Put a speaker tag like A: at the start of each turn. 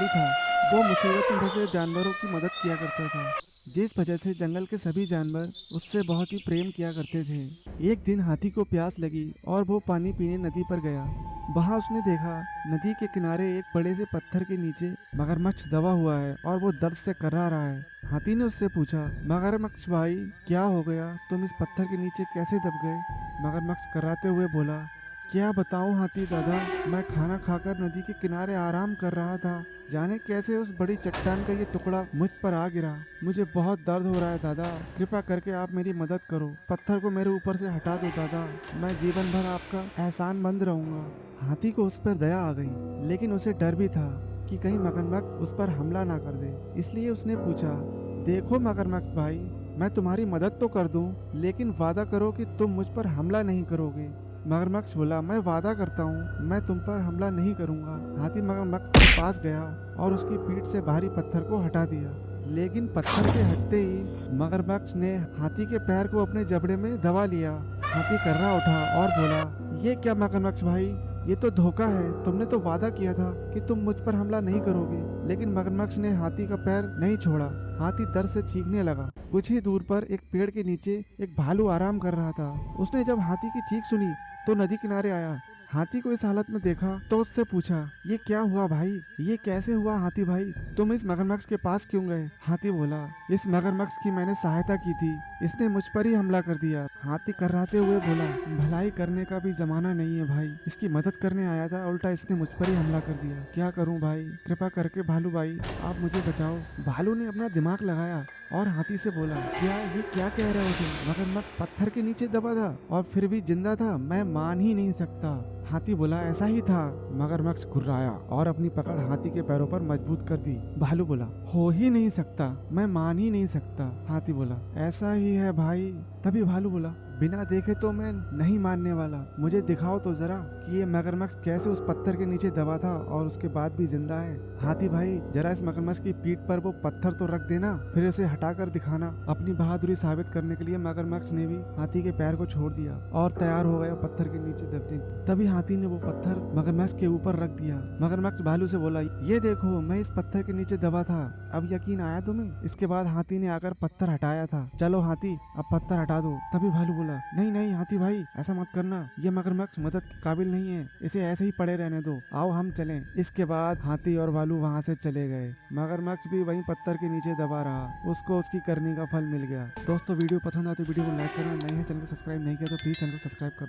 A: था। वो मुसीबत में फंसे जानवरों की मदद किया करता था, जिस वजह से जंगल के सभी जानवर उससे बहुत ही प्रेम किया करते थे। एक दिन हाथी को प्यास लगी और वो पानी पीने नदी पर गया। वहां उसने देखा नदी के किनारे एक बड़े से पत्थर के नीचे मगरमच्छ दबा हुआ है और वो दर्द से कर्रा रहा है। हाथी ने उससे पूछा, मगरमच्छ भाई क्या हो गया, तुम इस पत्थर के नीचे कैसे दब गए? मगरमच्छ कराते हुए बोला, क्या बताऊं हाथी दादा, मैं खाना खाकर नदी के किनारे आराम कर रहा था, जाने कैसे उस बड़ी चट्टान का ये टुकड़ा मुझ पर आ गिरा। मुझे बहुत दर्द हो रहा है दादा, कृपा करके आप मेरी मदद करो, पत्थर को मेरे ऊपर से हटा दो दादा, मैं जीवन भर आपका एहसानमंद रहूंगा। हाथी को उस पर दया आ गई, लेकिन उसे डर भी था कि कहीं मगरमच्छ उस पर हमला ना कर दे। इसलिए उसने पूछा, देखो मगरमच्छ भाई, मैं तुम्हारी मदद तो कर दूं, लेकिन वादा करो कि तुम मुझ पर हमला नहीं करोगे। मगरमच्छ बोला, मैं वादा करता हूँ मैं तुम पर हमला नहीं करूँगा। हाथी मगरमच्छ के पास गया और उसकी पीठ से भारी पत्थर को हटा दिया, लेकिन पत्थर के हटते ही मगरमच्छ ने हाथी के पैर को अपने जबड़े में दबा लिया। हाथी कर्रा उठा और बोला, ये क्या मगरमच्छ भाई, ये तो धोखा है, तुमने तो वादा किया था कि तुम मुझ पर हमला नहीं करोगे। लेकिन मगरमच्छ ने हाथी का पैर नहीं छोड़ा। हाथी दर्द से चीखने लगा। कुछ ही दूर पर एक पेड़ के नीचे एक भालू आराम कर रहा था। उसने जब हाथी की चीख सुनी तो नदी किनारे आया। हाथी को इस हालत में देखा तो उससे पूछा, ये क्या हुआ भाई, ये कैसे हुआ हाथी भाई, तुम इस मगरमच्छ के पास क्यों गए? हाथी बोला, इस मगरमच्छ की मैंने सहायता की थी, इसने मुझ पर ही हमला कर दिया। हाथी कर्राते हुए बोला, भलाई करने का भी जमाना नहीं है भाई, इसकी मदद करने आया था, उल्टा इसने मुझ पर ही हमला कर दिया, क्या करूं भाई, कृपा करके भालू भाई आप मुझे बचाओ। भालू ने अपना दिमाग लगाया और हाथी से बोला, क्या कह रहे हो तुम, मगरमच्छ पत्थर के नीचे दबा था और फिर भी जिंदा था, मैं मान ही नहीं सकता। हाथी बोला, ऐसा ही था। मगरमच्छ घुर्राया और अपनी पकड़ हाथी के पैरों पर मजबूत कर दी। भालू बोला, हो ही नहीं सकता, मैं मान ही नहीं सकता। हाथी बोला, ऐसा ही है भाई। तभी भालू बोला, बिना देखे तो मैं नहीं मानने वाला, मुझे दिखाओ तो जरा कि ये मगरमच्छ कैसे उस पत्थर के नीचे दबा था और उसके बाद भी जिंदा है। हाथी भाई जरा इस मगरमच्छ की पीठ पर वो पत्थर तो रख देना, फिर उसे हटाकर दिखाना। अपनी बहादुरी साबित करने के लिए मगरमच्छ ने भी हाथी के पैर को छोड़ दिया और तैयार हो गया पत्थर के नीचे दबने। तभी हाथी ने वो पत्थर मगरमच्छ के ऊपर रख दिया। मगरमच्छ भालू से बोला, ये देखो मैं इस पत्थर के नीचे दबा था, अब यकीन आया तुम्हें? इसके बाद हाथी ने आकर पत्थर हटाया था। चलो हाथी अब पत्थर हटा दो। तभी भालू बोला, नहीं नहीं हाथी भाई ऐसा मत करना, ये मगरमच्छ मदद के काबिल नहीं है, इसे ऐसे ही पड़े रहने दो, आओ हम चलें। इसके बाद हाथी और भालू वहाँ से चले गए। मगरमच्छ भी वहीं पत्थर के नीचे दबा रहा, उसको उसकी करनी का फल मिल गया। दोस्तों वीडियो पसंद आए तो वीडियो को लाइक करना, नए हैं चैनल को सब्सक्राइब नहीं किया तो प्लीज चैनल को सब्सक्राइब कर दे।